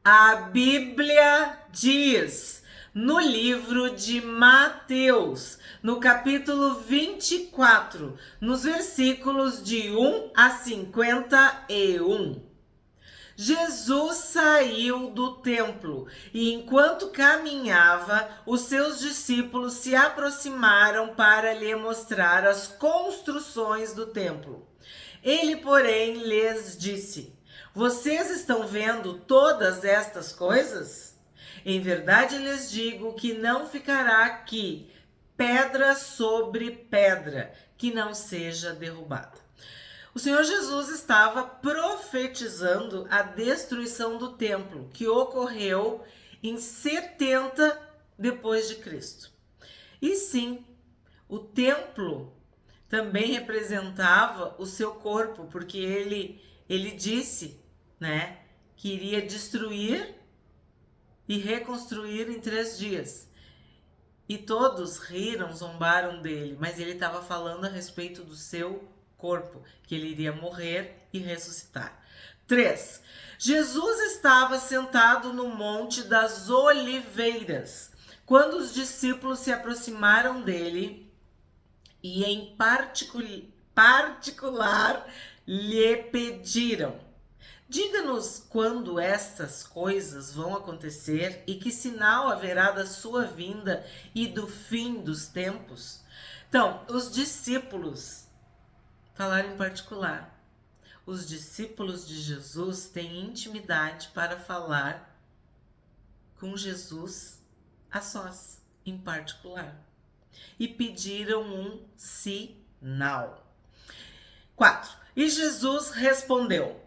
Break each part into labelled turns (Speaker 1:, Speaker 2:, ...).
Speaker 1: A Bíblia diz no livro de Mateus, no capítulo 24, nos versículos de 1 a 51. Jesus saiu do templo e, enquanto caminhava, os seus discípulos se aproximaram para lhe mostrar as construções do templo. Ele, porém, lhes disse: Vocês estão vendo todas estas coisas? Em verdade lhes digo que não ficará aqui pedra sobre pedra que não seja derrubada. O Senhor Jesus estava profetizando a destruição do templo, que ocorreu em 70 depois de Cristo. E sim, o templo também representava o seu corpo, porque ele disse, né, que iria destruir e reconstruir em 3 dias. E todos riram, zombaram dele, mas ele estava falando a respeito do seu corpo, que ele iria morrer e ressuscitar. 3. Jesus estava sentado no Monte das Oliveiras, quando os discípulos se aproximaram dele e em particular lhe pediram: Diga-nos quando estas coisas vão acontecer e que sinal haverá da sua vinda e do fim dos tempos. Então, os discípulos falaram em particular. Os discípulos de Jesus têm intimidade para falar com Jesus a sós, em particular. E pediram um sinal. 4. E Jesus respondeu: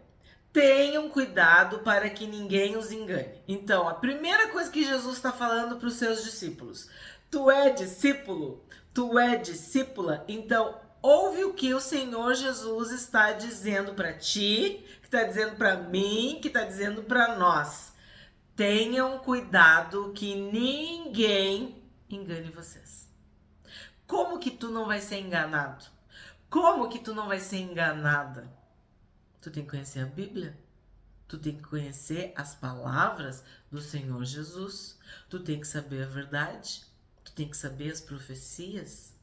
Speaker 1: Tenham cuidado para que ninguém os engane. Então, a primeira coisa que Jesus está falando para os seus discípulos: Tu é discípulo? Tu é discípula? Então, ouve o que o Senhor Jesus está dizendo para ti, que está dizendo para mim, que está dizendo para nós. Tenham cuidado que ninguém engane vocês. Como que tu não vai ser enganado? Como que tu não vai ser enganada? Tu tem que conhecer a Bíblia. Tu tem que conhecer as palavras do Senhor Jesus. Tu tem que saber a verdade. Tu tem que saber as profecias.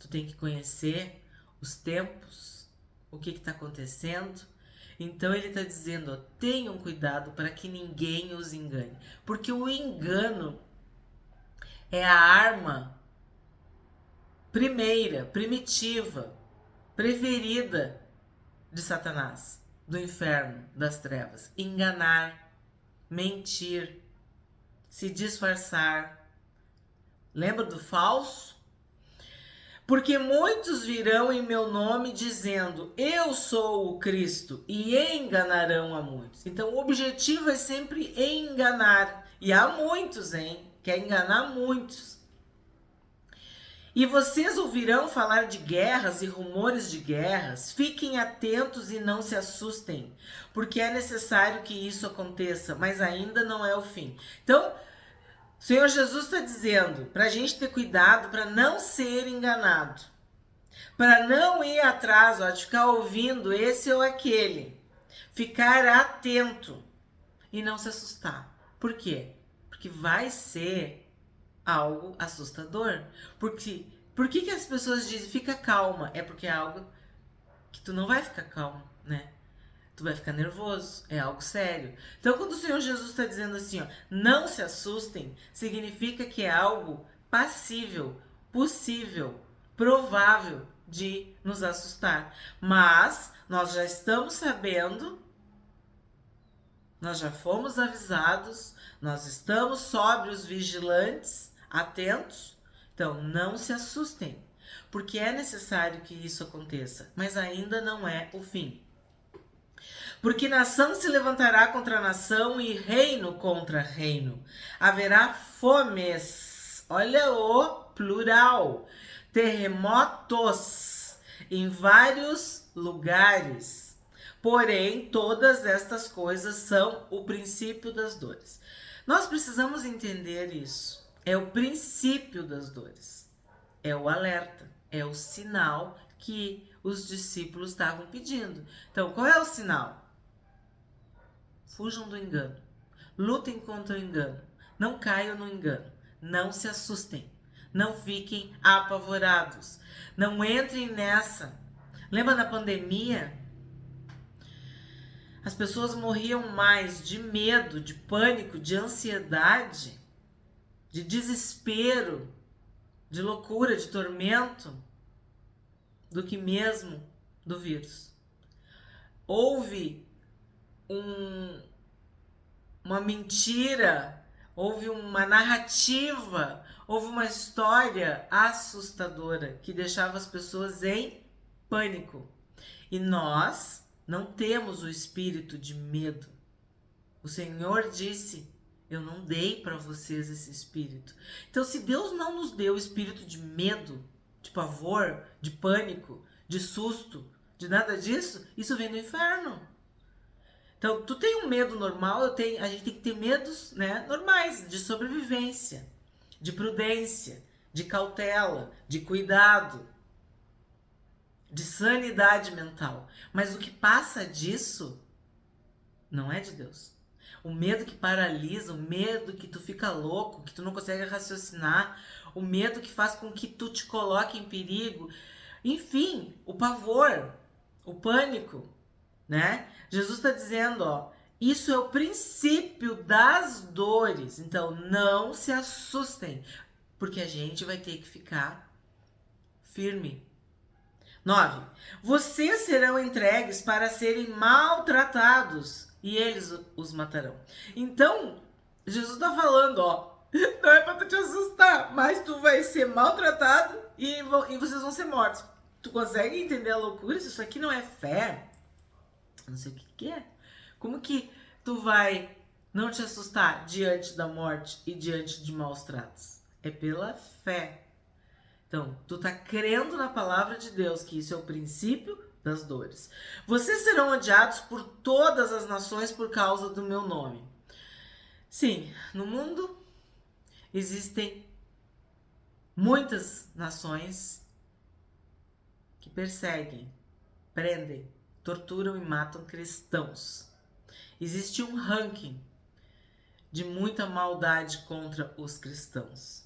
Speaker 1: Tu tem que conhecer os tempos, o que está acontecendo. Então ele está dizendo, ó, tenham cuidado para que ninguém os engane. Porque o engano é a arma primeira, primitiva, preferida de Satanás, do inferno, das trevas. Enganar, mentir, se disfarçar. Lembra do falso? Porque muitos virão em meu nome dizendo, eu sou o Cristo, e enganarão a muitos. Então o objetivo é sempre enganar. E há muitos, hein? Quer enganar muitos. E vocês ouvirão falar de guerras e rumores de guerras. Fiquem atentos e não se assustem, porque é necessário que isso aconteça, mas ainda não é o fim. Então, o Senhor Jesus está dizendo para a gente ter cuidado para não ser enganado, para não ir atrás, ó, de ficar ouvindo esse ou aquele, ficar atento e não se assustar. Por quê? Porque vai ser algo assustador. Porque por que as pessoas dizem fica calma? É porque é algo que tu não vai ficar calmo, né? Tu vai ficar nervoso, é algo sério. Então, quando o Senhor Jesus está dizendo assim, ó, não se assustem, significa que é algo passível, possível, provável de nos assustar. Mas nós já estamos sabendo, nós já fomos avisados, nós estamos sóbrios, vigilantes, atentos. Então, não se assustem, porque é necessário que isso aconteça, mas ainda não é o fim. Porque nação se levantará contra nação e reino contra reino. Haverá fomes, olha o plural, terremotos em vários lugares. Porém, todas estas coisas são o princípio das dores. Nós precisamos entender isso. É o princípio das dores. É o alerta, é o sinal que os discípulos estavam pedindo. Então, qual é o sinal? Fujam do engano. Lutem contra o engano. Não caiam no engano. Não se assustem. Não fiquem apavorados. Não entrem nessa. Lembra na pandemia? As pessoas morriam mais de medo, de pânico, de ansiedade, de desespero, de loucura, de tormento, do que mesmo do vírus. Houve uma mentira, houve uma narrativa, houve uma história assustadora que deixava as pessoas em pânico. E nós não temos o espírito de medo. O Senhor disse: eu não dei para vocês esse espírito. Então, se Deus não nos deu o espírito de medo, de pavor, de pânico, de susto, de nada disso, isso vem do inferno. Então, tu tem um medo normal, a gente tem que ter medos, né, normais, de sobrevivência, de prudência, de cautela, de cuidado, de sanidade mental. Mas o que passa disso não é de Deus. O medo que paralisa, o medo que tu fica louco, que tu não consegue raciocinar, o medo que faz com que tu te coloque em perigo, enfim, o pavor, o pânico, né? Jesus está dizendo, ó, isso é o princípio das dores. Então, não se assustem, porque a gente vai ter que ficar firme. 9. Vocês serão entregues para serem maltratados e eles os matarão. Então, Jesus está falando, ó, não é para tu te assustar, mas tu vai ser maltratado e vocês vão ser mortos. Tu consegue entender a loucura? Isso aqui não é fé. Eu não sei o que é. Como que tu vai não te assustar diante da morte e diante de maus tratos? É pela fé. Então, tu tá crendo na palavra de Deus, que isso é o princípio das dores. Vocês serão odiados por todas as nações por causa do meu nome. Sim, no mundo existem muitas nações que perseguem, prendem, torturam e matam cristãos. Existe um ranking de muita maldade contra os cristãos.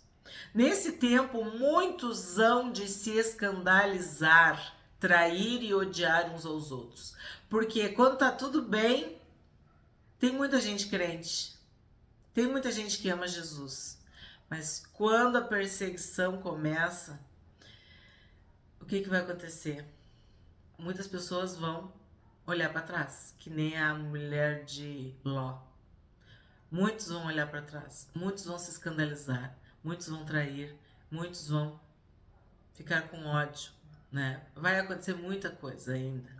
Speaker 1: Nesse tempo, muitos hão de se escandalizar, trair e odiar uns aos outros. Porque quando tá tudo bem, tem muita gente crente. Tem muita gente que ama Jesus. Mas quando a perseguição começa, o que vai acontecer? Muitas pessoas vão olhar para trás, que nem a mulher de Ló. Muitos vão olhar para trás, muitos vão se escandalizar, muitos vão trair, muitos vão ficar com ódio, né? Vai acontecer muita coisa ainda.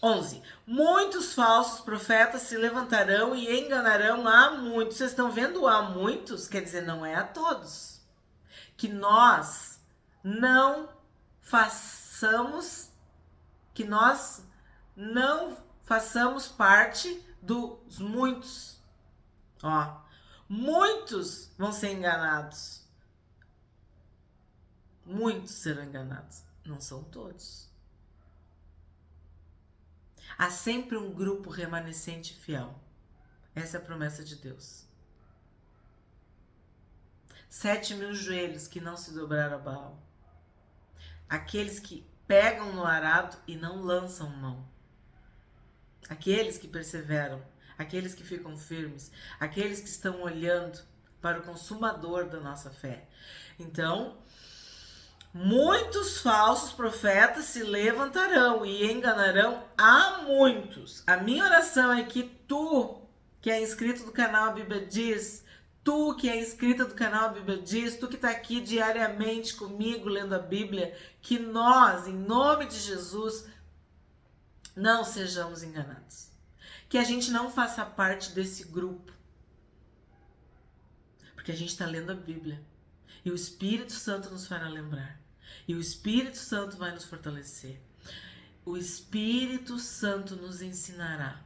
Speaker 1: 11. Muitos falsos profetas se levantarão e enganarão a muitos. Vocês estão vendo a muitos? Quer dizer, não é a todos. Que nós não façamos parte dos muitos. Ó, muitos vão ser enganados. Muitos serão enganados. Não são todos. Há sempre um grupo remanescente fiel. Essa é a promessa de Deus. 7.000 joelhos que não se dobraram a Baal. Aqueles que pegam no arado e não lançam mão. Aqueles que perseveram. Aqueles que ficam firmes. Aqueles que estão olhando para o consumador da nossa fé. Então, muitos falsos profetas se levantarão e enganarão a muitos. A minha oração é que tu, que é inscrito do canal A Bíblia Diz, tu que é inscrita do canal A Bíblia Diz, tu que está aqui diariamente comigo lendo a Bíblia, que nós, em nome de Jesus, não sejamos enganados. Que a gente não faça parte desse grupo. Porque a gente está lendo a Bíblia. E o Espírito Santo nos fará lembrar. E o Espírito Santo vai nos fortalecer. O Espírito Santo nos ensinará.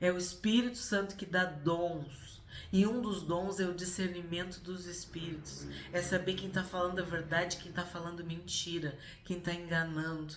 Speaker 1: É o Espírito Santo que dá dons. E um dos dons é o discernimento dos espíritos. É saber quem está falando a verdade, quem está falando mentira, quem está enganando.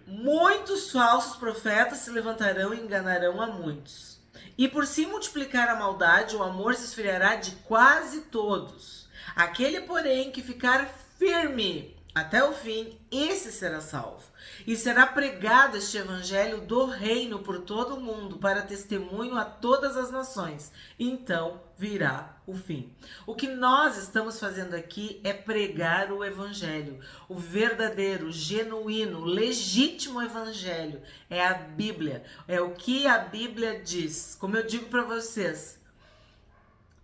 Speaker 1: muitos falsos profetas se levantarão e enganarão a muitos. E por se multiplicar a maldade, o amor se esfriará de quase todos. Aquele, porém, que ficar firme até o fim, esse será salvo. E será pregado este evangelho do reino por todo o mundo, para testemunho a todas as nações. Então virá o fim. O que nós estamos fazendo aqui é pregar o evangelho. O verdadeiro, genuíno, legítimo evangelho é a Bíblia. É o que a Bíblia diz. Como eu digo para vocês,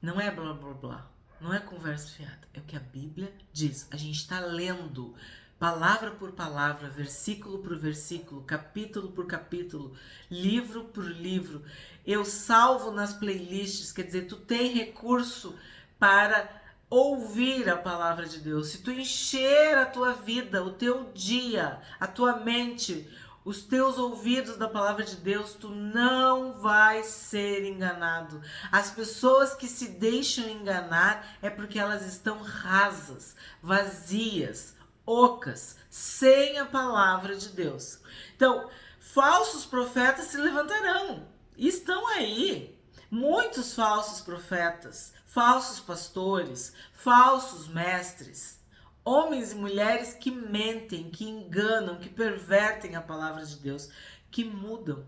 Speaker 1: não é blá blá blá. Não é conversa fiada, é o que a Bíblia diz. A gente está lendo palavra por palavra, versículo por versículo, capítulo por capítulo, livro por livro. Eu salvo nas playlists, quer dizer, tu tem recurso para ouvir a palavra de Deus. Se tu encher a tua vida, o teu dia, a tua mente, os teus ouvidos da palavra de Deus, tu não vai ser enganado. As pessoas que se deixam enganar é porque elas estão rasas, vazias, ocas, sem a palavra de Deus. Então, falsos profetas se levantarão. Estão aí. Muitos falsos profetas, falsos pastores, falsos mestres. Homens e mulheres que mentem, que enganam, que pervertem a palavra de Deus, que mudam,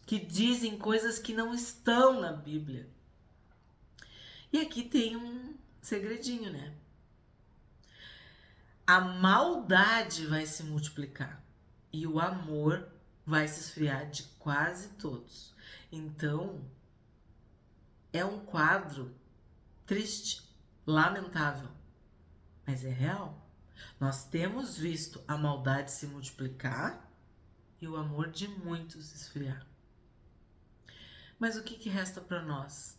Speaker 1: que dizem coisas que não estão na Bíblia. E aqui tem um segredinho, né? A maldade vai se multiplicar e o amor vai se esfriar de quase todos. Então, é um quadro triste, lamentável. Mas é real. Nós temos visto a maldade se multiplicar e o amor de muitos esfriar. Mas o que resta para nós,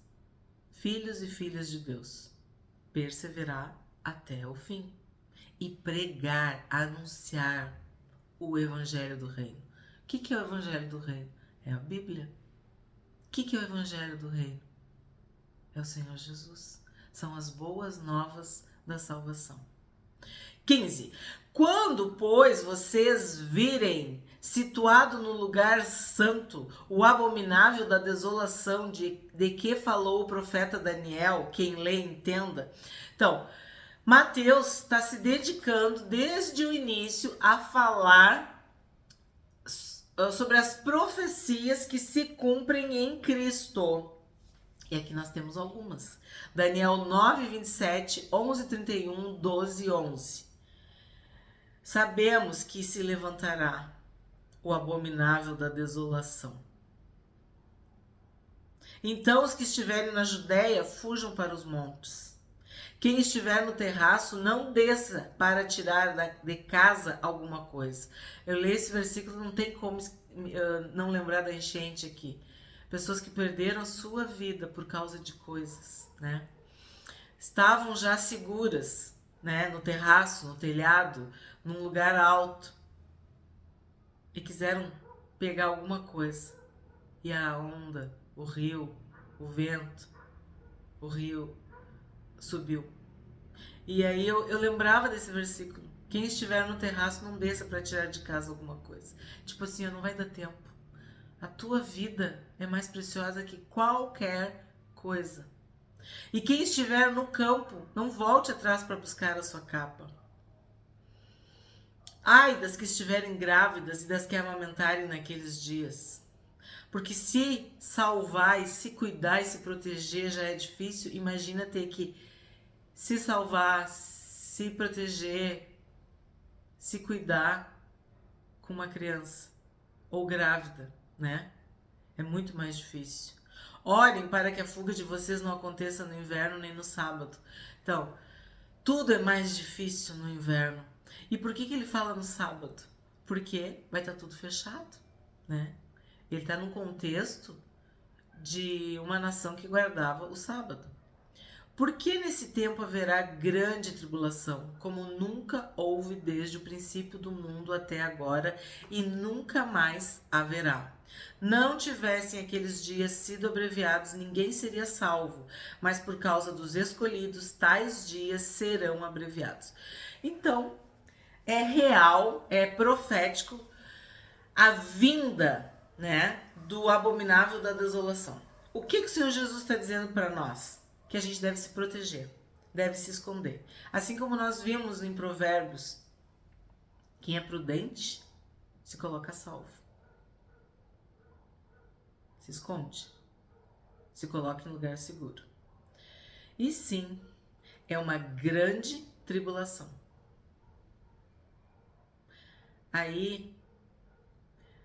Speaker 1: filhos e filhas de Deus? Perseverar até o fim e pregar, anunciar o evangelho do reino. O que é o evangelho do reino? É a Bíblia. O que é o evangelho do reino? É o Senhor Jesus. São as boas novas da salvação. 15. Quando, pois, vocês virem situado no lugar santo o abominável da desolação de que falou o profeta Daniel, quem lê entenda. Então, Mateus está se dedicando desde o início a falar sobre as profecias que se cumprem em Cristo. E aqui nós temos algumas. Daniel 9, 27, 11, 31, 12, 11. Sabemos que se levantará o abominável da desolação. Então os que estiverem na Judéia fujam para os montes. Quem estiver no terraço não desça para tirar de casa alguma coisa. Eu leio esse versículo, não tem como não lembrar da enchente aqui. Pessoas que perderam a sua vida por causa de coisas, né? Estavam já seguras, né? No terraço, no telhado, num lugar alto. E quiseram pegar alguma coisa. E a onda, o rio, o vento, o rio subiu. E aí eu lembrava desse versículo. Quem estiver no terraço não desça para tirar de casa alguma coisa. Tipo assim, não vai dar tempo. A tua vida é mais preciosa que qualquer coisa. E quem estiver no campo, não volte atrás para buscar a sua capa. Ai das que estiverem grávidas e das que amamentarem naqueles dias. Porque se salvar e se cuidar e se proteger já é difícil, imagina ter que se salvar, se proteger, se cuidar com uma criança ou grávida, né? É muito mais difícil. Orem para que a fuga de vocês não aconteça no inverno nem no sábado. Então, tudo é mais difícil no inverno. E por que ele fala no sábado? Porque vai estar tudo fechado, né? Ele está num contexto de uma nação que guardava o sábado. Por que nesse tempo haverá grande tribulação, como nunca houve desde o princípio do mundo até agora, e nunca mais haverá? Não tivessem aqueles dias sido abreviados, ninguém seria salvo, mas por causa dos escolhidos, tais dias serão abreviados. Então, é real, é profético, a vinda, né, do abominável da desolação. O que o Senhor Jesus está dizendo para nós? Que a gente deve se proteger, deve se esconder. Assim como nós vimos em Provérbios, quem é prudente se coloca a salvo. Se esconde. Se coloca em lugar seguro. E sim, é uma grande tribulação. Aí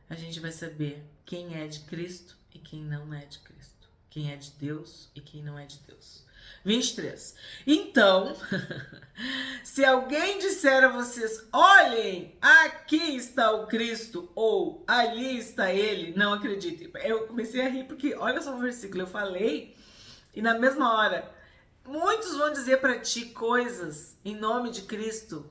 Speaker 1: a gente vai saber quem é de Cristo e quem não é de Cristo. Quem é de Deus e quem não é de Deus. 23. Então, se alguém disser a vocês, olhem, aqui está o Cristo, ou ali está ele, não acreditem. Eu comecei a rir porque, olha só o versículo, eu falei, e na mesma hora, muitos vão dizer para ti coisas em nome de Cristo,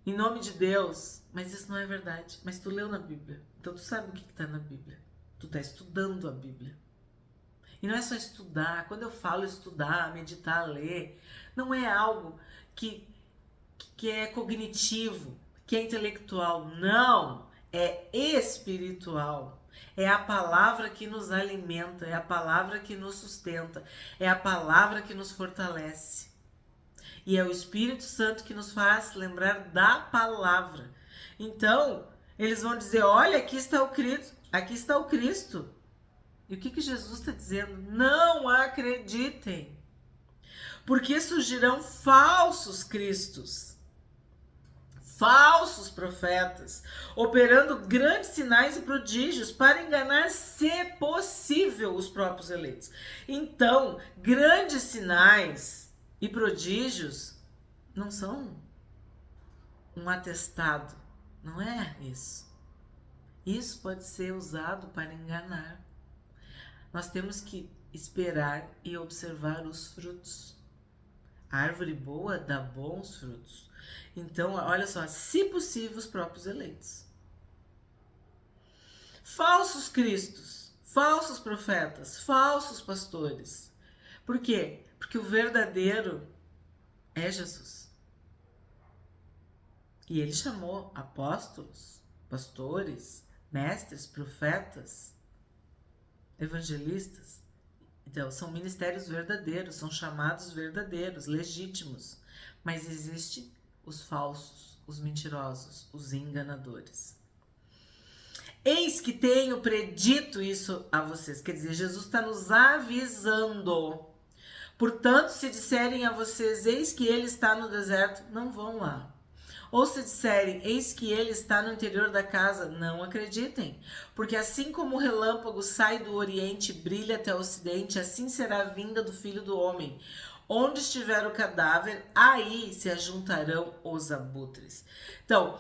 Speaker 1: em nome de Deus, mas isso não é verdade. Mas tu leu na Bíblia, então tu sabe o que está na Bíblia. Tu está estudando a Bíblia. E não é só estudar. Quando eu falo estudar, meditar, ler, não é algo que é cognitivo, que é intelectual. Não, é espiritual. É a palavra que nos alimenta, é a palavra que nos sustenta, é a palavra que nos fortalece. E é o Espírito Santo que nos faz lembrar da palavra. Então, eles vão dizer, olha, aqui está o Cristo, aqui está o Cristo. E o que Jesus está dizendo? Não acreditem, porque surgirão falsos cristos, falsos profetas, operando grandes sinais e prodígios para enganar, se possível, os próprios eleitos. Então, grandes sinais e prodígios não são um atestado, não é isso. Isso pode ser usado para enganar. Nós temos que esperar e observar os frutos. A árvore boa dá bons frutos. Então, olha só, se possível, os próprios eleitos. Falsos cristos, falsos profetas, falsos pastores. Por quê? Porque o verdadeiro é Jesus. E ele chamou apóstolos, pastores, mestres, profetas, evangelistas. Então, são ministérios verdadeiros, são chamados verdadeiros, legítimos. Mas existem os falsos, os mentirosos, os enganadores. Eis que tenho predito isso a vocês. Quer dizer, Jesus está nos avisando. Portanto, se disserem a vocês, eis que ele está no deserto, não vão lá. Ou se disserem, eis que ele está no interior da casa, não acreditem. Porque assim como o relâmpago sai do oriente e brilha até o ocidente, assim será a vinda do Filho do Homem. Onde estiver o cadáver, aí se ajuntarão os abutres. Então,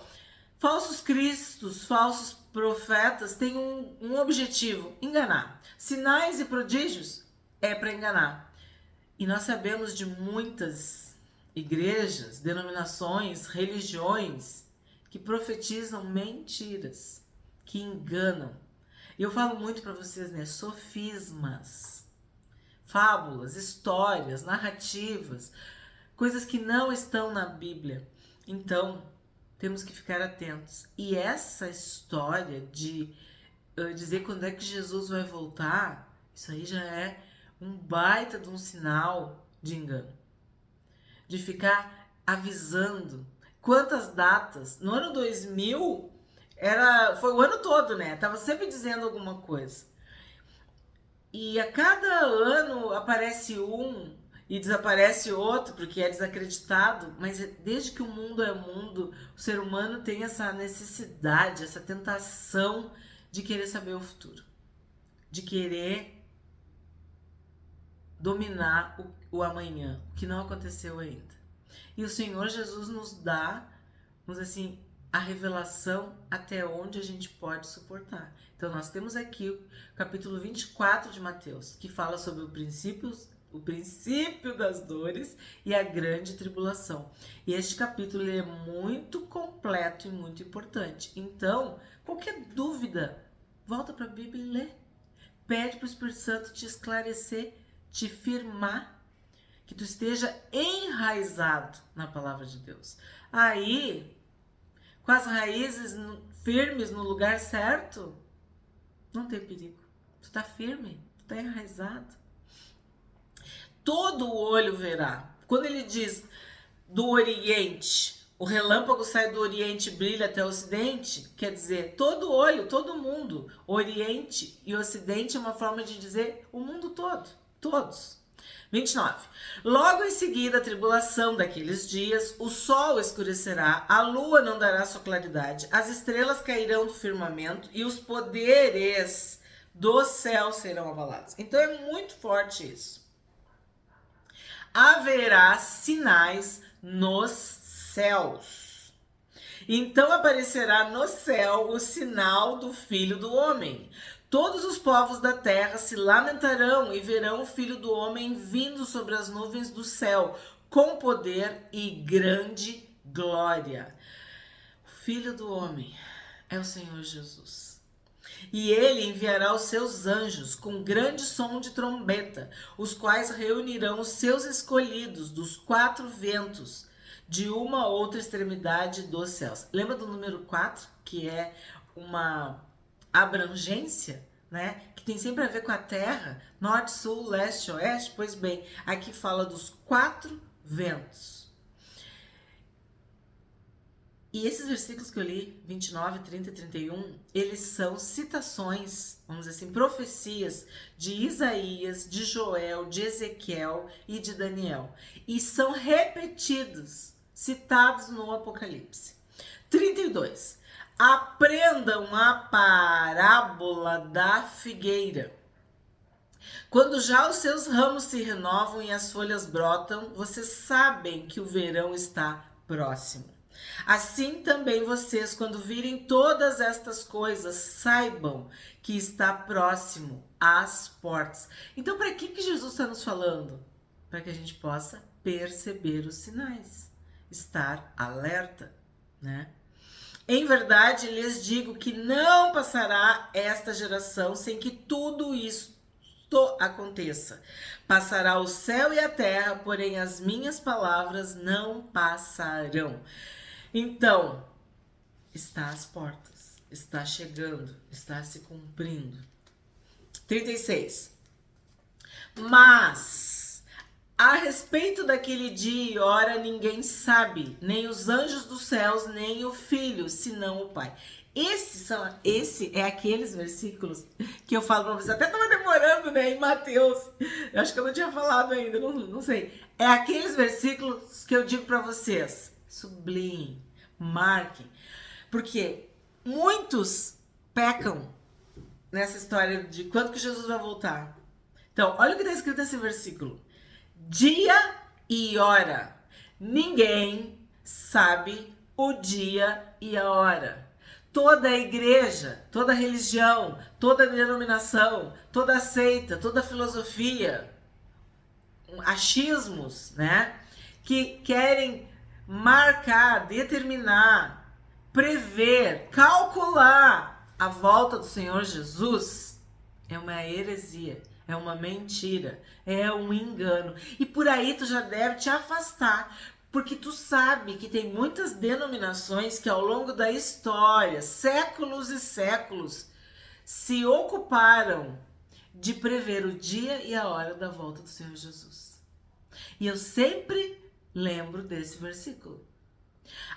Speaker 1: falsos cristos, falsos profetas têm um objetivo, enganar. Sinais e prodígios é para enganar. E nós sabemos de muitas igrejas, denominações, religiões que profetizam mentiras, que enganam. E eu falo muito para vocês, né? Sofismas, fábulas, histórias, narrativas, coisas que não estão na Bíblia. Então, temos que ficar atentos. E essa história de dizer quando é que Jesus vai voltar, isso aí já é um baita de um sinal de engano. De ficar avisando. Quantas datas? No ano 2000, foi o ano todo, né? Tava sempre dizendo alguma coisa. E a cada ano aparece um e desaparece outro, porque é desacreditado. Mas desde que o mundo é mundo, o ser humano tem essa necessidade, essa tentação de querer saber o futuro. De querer dominar o amanhã, o que não aconteceu ainda. E o Senhor Jesus nos dá, assim, a revelação até onde a gente pode suportar. Então, nós temos aqui o capítulo 24 de Mateus, que fala sobre o princípio das dores e a grande tribulação. E este capítulo é muito completo e muito importante. Então, qualquer dúvida, volta para a Bíblia e lê. Pede para o Espírito Santo te esclarecer, te firmar, que tu esteja enraizado na palavra de Deus. Aí, com as raízes firmes no lugar certo, não tem perigo. Tu tá firme, tu tá enraizado. Todo olho verá. Quando ele diz do Oriente, o relâmpago sai do Oriente e brilha até o Ocidente, quer dizer, todo olho, todo mundo. Oriente e Ocidente é uma forma de dizer o mundo todo, todos. 29. Logo em seguida, a tribulação daqueles dias, o sol escurecerá, a lua não dará sua claridade, as estrelas cairão do firmamento e os poderes do céu serão abalados. Então é muito forte isso. Haverá sinais nos céus. Então aparecerá no céu o sinal do Filho do Homem. Todos os povos da terra se lamentarão e verão o Filho do Homem vindo sobre as nuvens do céu, com poder e grande glória. O Filho do Homem é o Senhor Jesus. E ele enviará os seus anjos com grande som de trombeta, os quais reunirão os seus escolhidos dos 4 ventos, de uma ou outra extremidade dos céus. Lembra do número 4, que é uma abrangência, né? Que tem sempre a ver com a terra, norte, sul, leste, oeste? Pois bem, aqui fala dos 4 ventos. E esses versículos que eu li, 29, 30 e 31, eles são citações, vamos dizer assim, profecias de Isaías, de Joel, de Ezequiel e de Daniel. E são repetidos, citados no Apocalipse. 32. Aprendam a parábola da figueira. Quando já os seus ramos se renovam e as folhas brotam, vocês sabem que o verão está próximo. Assim também vocês, quando virem todas estas coisas, saibam que está próximo às portas. Então, para que Jesus está nos falando? Para que a gente possa perceber os sinais, estar alerta, né? Em verdade, lhes digo que não passará esta geração sem que tudo isto aconteça. Passará o céu e a terra, porém as minhas palavras não passarão. Então, está às portas, está chegando, está se cumprindo. 36. Mas, a respeito daquele dia e hora, ninguém sabe, nem os anjos dos céus, nem o Filho, senão o Pai. Esse é aqueles versículos que eu falo para vocês, até estava demorando, né, em Mateus. Eu acho que eu não tinha falado ainda, não sei. É aqueles versículos que eu digo para vocês, sublinhem, marquem, porque muitos pecam nessa história de quando que Jesus vai voltar. Então, olha o que está escrito nesse versículo. Dia e hora. Ninguém sabe o dia e a hora. Toda a igreja, toda a religião, toda a denominação, toda a seita, toda a filosofia, achismos, né? Que querem marcar, determinar, prever, calcular a volta do Senhor Jesus é uma heresia, é uma mentira, é um engano. E por aí tu já deve te afastar, porque tu sabe que tem muitas denominações que ao longo da história, séculos e séculos, se ocuparam de prever o dia e a hora da volta do Senhor Jesus. E eu sempre lembro desse versículo.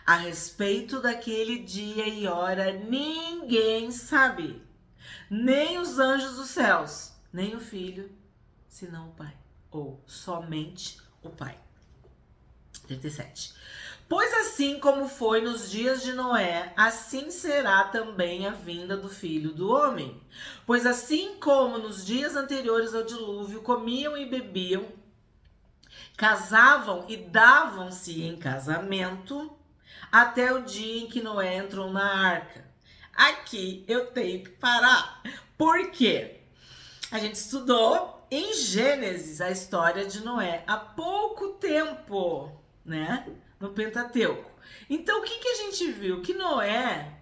Speaker 1: A respeito daquele dia e hora, ninguém sabe, nem os anjos dos céus, nem o Filho, senão o Pai, ou somente o Pai. 37. Pois assim como foi nos dias de Noé, assim será também a vinda do Filho do Homem. Pois assim como nos dias anteriores ao dilúvio, comiam e bebiam, casavam e davam-se em casamento, até o dia em que Noé entrou na arca. Aqui eu tenho que parar. Por quê? A gente estudou em Gênesis a história de Noé há pouco tempo, né? No Pentateuco. Então, o que a gente viu? Que Noé,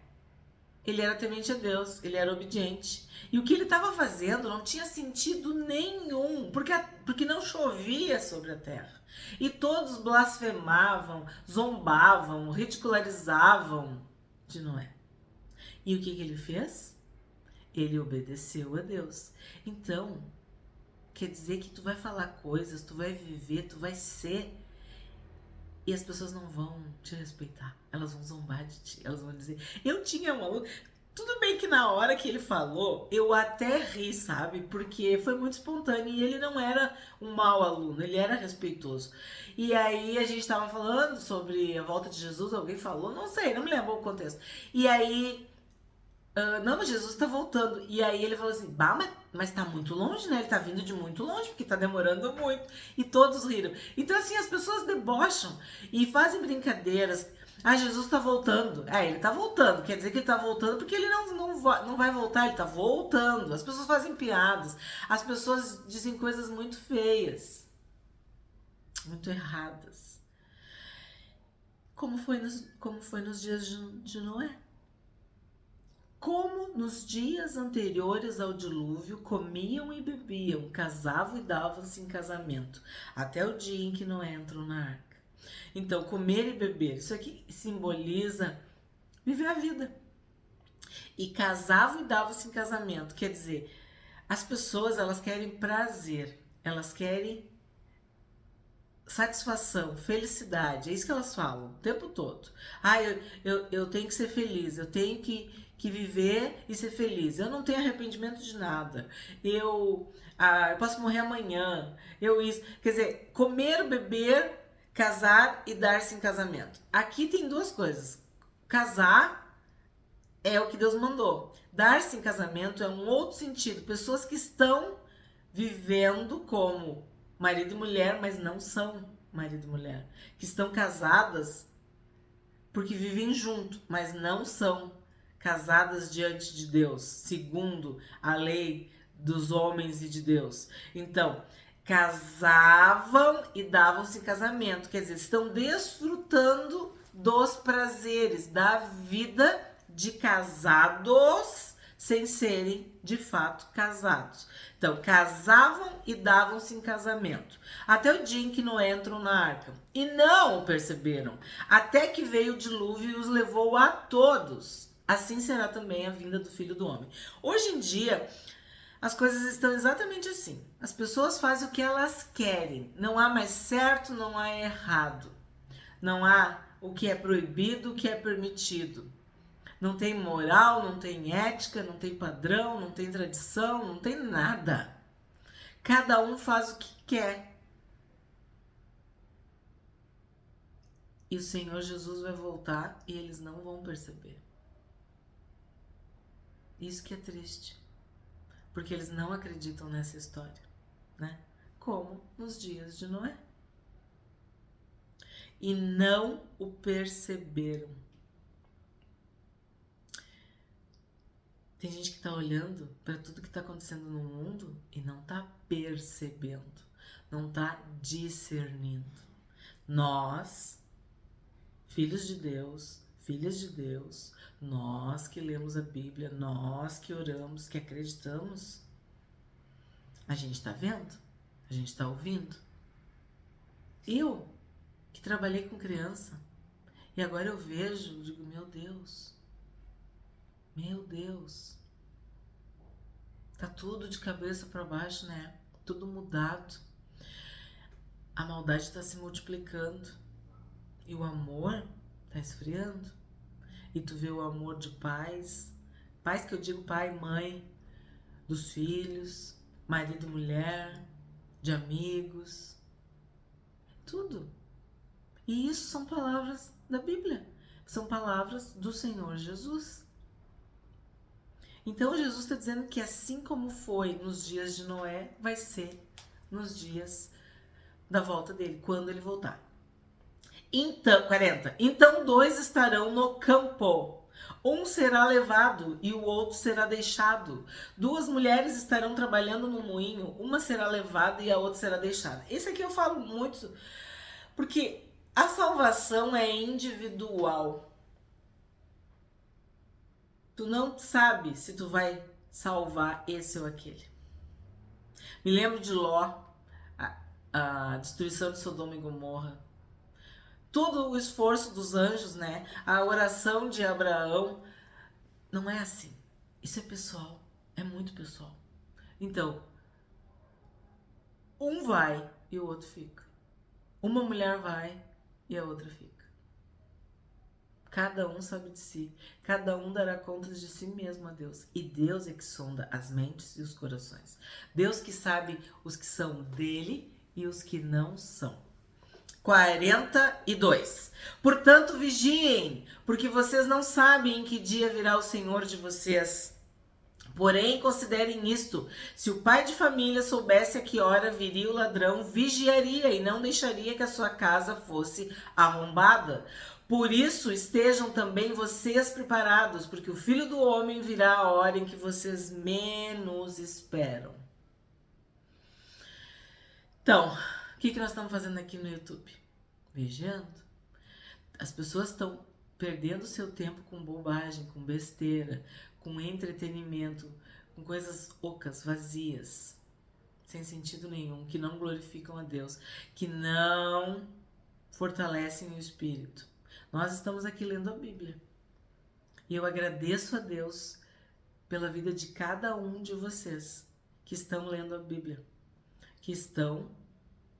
Speaker 1: ele era temente a Deus, ele era obediente. E o que ele estava fazendo não tinha sentido nenhum, porque não chovia sobre a terra. E todos blasfemavam, zombavam, ridicularizavam de Noé. E o que ele fez? Ele obedeceu a Deus. Então, quer dizer que tu vai falar coisas, tu vai viver, tu vai ser, e as pessoas não vão te respeitar. Elas vão zombar de ti. Elas vão dizer, eu tinha um aluno. Tudo bem que na hora que ele falou, eu até ri, sabe? Porque foi muito espontâneo e ele não era um mau aluno, ele era respeitoso. E aí a gente tava falando sobre a volta de Jesus, alguém falou, não sei, não me lembro o contexto. E aí, não, mas Jesus tá voltando. E aí ele falou assim, bah, mas tá muito longe, né? Ele tá vindo de muito longe, porque tá demorando muito. E todos riram. Então assim, as pessoas debocham e fazem brincadeiras. Ah, Jesus tá voltando. Ele tá voltando. Quer dizer que ele tá voltando porque ele não vai voltar, ele tá voltando. As pessoas fazem piadas. As pessoas dizem coisas muito feias. Muito erradas. Como foi nos dias de Noé. Como nos dias anteriores ao dilúvio, comiam e bebiam, casavam e davam-se em casamento, até o dia em que Noé entrou na arca. Então, comer e beber, isso aqui simboliza viver a vida. E casavam e davam-se em casamento, quer dizer, as pessoas, elas querem prazer, elas querem satisfação, felicidade, é isso que elas falam o tempo todo. Eu tenho que ser feliz, eu tenho que viver e ser feliz. Eu não tenho arrependimento de nada. Eu posso morrer amanhã. Quer dizer, comer, beber, casar e dar-se em casamento. Aqui tem duas coisas. Casar é o que Deus mandou. Dar-se em casamento é um outro sentido. Pessoas que estão vivendo como marido e mulher, mas não são marido e mulher. Que estão casadas porque vivem junto, mas não são casadas diante de Deus, segundo a lei dos homens e de Deus. Então, casavam e davam-se em casamento, quer dizer, estão desfrutando dos prazeres da vida de casados sem serem de fato casados. Então, casavam e davam-se em casamento, até o dia em que Noé entrou na arca, e não o perceberam, até que veio o dilúvio e os levou a todos. Assim será também a vinda do Filho do Homem. Hoje em dia, as coisas estão exatamente assim. As pessoas fazem o que elas querem. Não há mais certo, não há errado. Não há o que é proibido, o que é permitido. Não tem moral, não tem ética, não tem padrão, não tem tradição, não tem nada. Cada um faz o que quer. E o Senhor Jesus vai voltar e eles não vão perceber. Isso que é triste. Porque eles não acreditam nessa história, né? Como nos dias de Noé. E não o perceberam. Tem gente que tá olhando para tudo que tá acontecendo no mundo e não tá percebendo, não tá discernindo. Nós, filhos de Deus, filhas de Deus, nós que lemos a Bíblia, nós que oramos, que acreditamos, a gente tá vendo, a gente tá ouvindo. Eu, que trabalhei com criança, e agora eu vejo, digo, meu Deus, tá tudo de cabeça para baixo, né? Tudo mudado. A maldade está se multiplicando e o amor tá esfriando. E tu vê o amor de pais que eu digo pai, mãe, dos filhos, marido e mulher, de amigos, tudo. E isso são palavras da Bíblia, são palavras do Senhor Jesus. Então Jesus está dizendo que assim como foi nos dias de Noé, vai ser nos dias da volta dele, quando ele voltar. Então, 40. Então 2 estarão no campo. Um será levado e o outro será deixado. 2 mulheres estarão trabalhando no moinho, uma será levada e a outra será deixada. Esse aqui eu falo muito, porque a salvação é individual. Tu não sabe se tu vai salvar esse ou aquele. Me lembro de Ló, a destruição de Sodoma e Gomorra. Todo o esforço dos anjos, né? A oração de Abraão, não é assim. Isso é pessoal, é muito pessoal. Então, um vai e o outro fica. Uma mulher vai e a outra fica. Cada um sabe de si. Cada um dará contas de si mesmo a Deus. E Deus é que sonda as mentes e os corações. Deus que sabe os que são dele e os que não são. 42. Portanto, vigiem, porque vocês não sabem em que dia virá o Senhor de vocês. Porém, considerem isto: se o pai de família soubesse a que hora viria o ladrão, vigiaria e não deixaria que a sua casa fosse arrombada. Por isso, estejam também vocês preparados, porque o Filho do Homem virá a hora em que vocês menos esperam. Então, o que nós estamos fazendo aqui no YouTube? Vigiando. As pessoas estão perdendo seu tempo com bobagem, com besteira, com entretenimento, com coisas ocas, vazias, sem sentido nenhum, que não glorificam a Deus, que não fortalecem o espírito. Nós estamos aqui lendo a Bíblia. E eu agradeço a Deus pela vida de cada um de vocês que estão lendo a Bíblia, que estão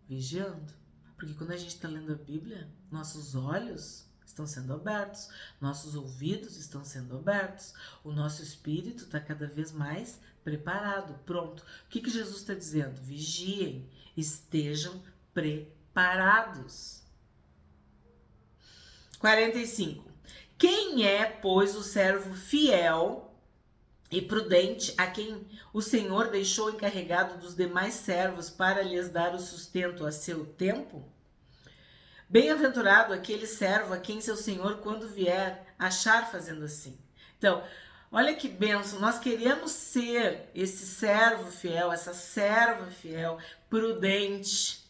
Speaker 1: vigiando. Porque quando a gente está lendo a Bíblia, nossos olhos estão sendo abertos, nossos ouvidos estão sendo abertos, o nosso espírito está cada vez mais preparado, pronto. O que Jesus está dizendo? Vigiem, estejam preparados. 45. Quem é, pois, o servo fiel e prudente a quem o Senhor deixou encarregado dos demais servos para lhes dar o sustento a seu tempo? Bem-aventurado aquele servo a quem seu Senhor, quando vier, achar fazendo assim. Então, olha que bênção, nós queremos ser esse servo fiel, essa serva fiel, prudente,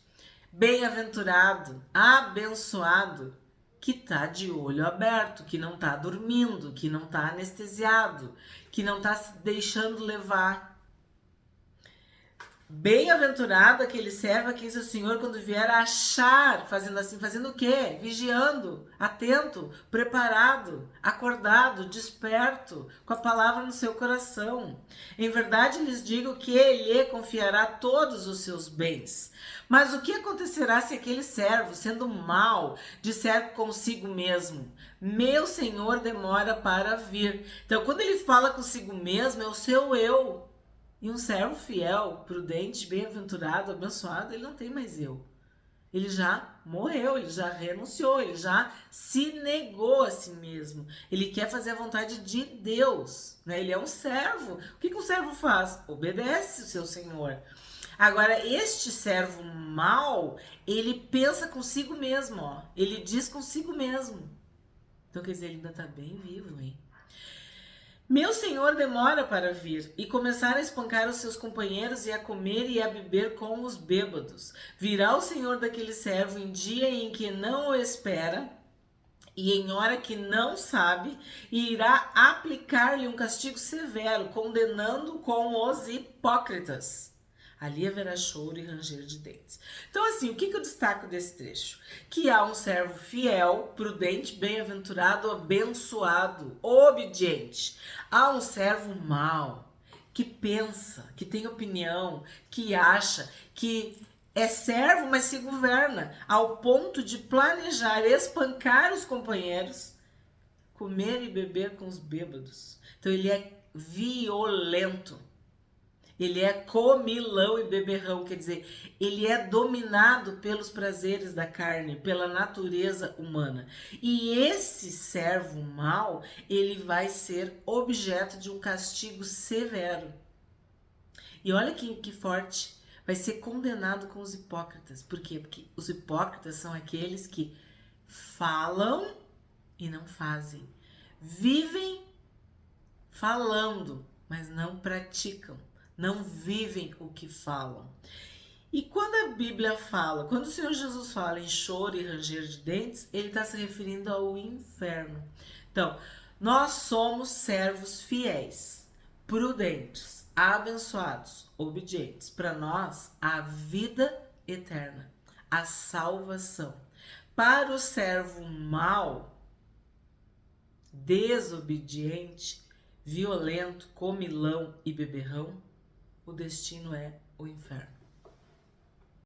Speaker 1: bem-aventurado, abençoado, que está de olho aberto, que não está dormindo, que não está anestesiado, que não está se deixando levar. Bem-aventurado aquele servo a quem seu Senhor, quando vier, achar, fazendo assim, fazendo o quê? Vigiando, atento, preparado, acordado, desperto, com a palavra no seu coração. Em verdade lhes digo que ele confiará todos os seus bens. Mas o que acontecerá se aquele servo, sendo mau, disser consigo mesmo: meu Senhor demora para vir? Então, quando ele fala consigo mesmo, é o seu eu. E um servo fiel, prudente, bem-aventurado, abençoado, ele não tem mais eu. Ele já morreu, ele já renunciou, ele já se negou a si mesmo. Ele quer fazer a vontade de Deus, né? Ele é um servo. O que um servo faz? Obedece o seu Senhor. Agora, este servo mau, ele pensa consigo mesmo, ó. Ele diz consigo mesmo. Então, quer dizer, ele ainda está bem vivo, hein? Meu senhor demora para vir e começar a espancar os seus companheiros e a comer e a beber com os bêbados. Virá o senhor daquele servo em dia em que não o espera e em hora que não sabe, e irá aplicar-lhe um castigo severo, condenando com os hipócritas. Ali haverá choro e ranger de dentes. Então, assim, o que eu destaco desse trecho? Que há um servo fiel, prudente, bem-aventurado, abençoado, obediente. Há um servo mau, que pensa, que tem opinião, que acha, que é servo, mas se governa, ao ponto de planejar espancar os companheiros, comer e beber com os bêbados. Então, ele é violento. Ele é comilão e beberrão, quer dizer, ele é dominado pelos prazeres da carne, pela natureza humana. E esse servo mau, ele vai ser objeto de um castigo severo. E olha que forte, vai ser condenado com os hipócritas. Por quê? Porque os hipócritas são aqueles que falam e não fazem. Vivem falando, mas não praticam. Não vivem o que falam. E quando a Bíblia fala, quando o Senhor Jesus fala em choro e ranger de dentes, ele está se referindo ao inferno. Então, nós somos servos fiéis, prudentes, abençoados, obedientes. Para nós, a vida eterna, a salvação. Para o servo mau, desobediente, violento, comilão e beberrão, o destino é o inferno.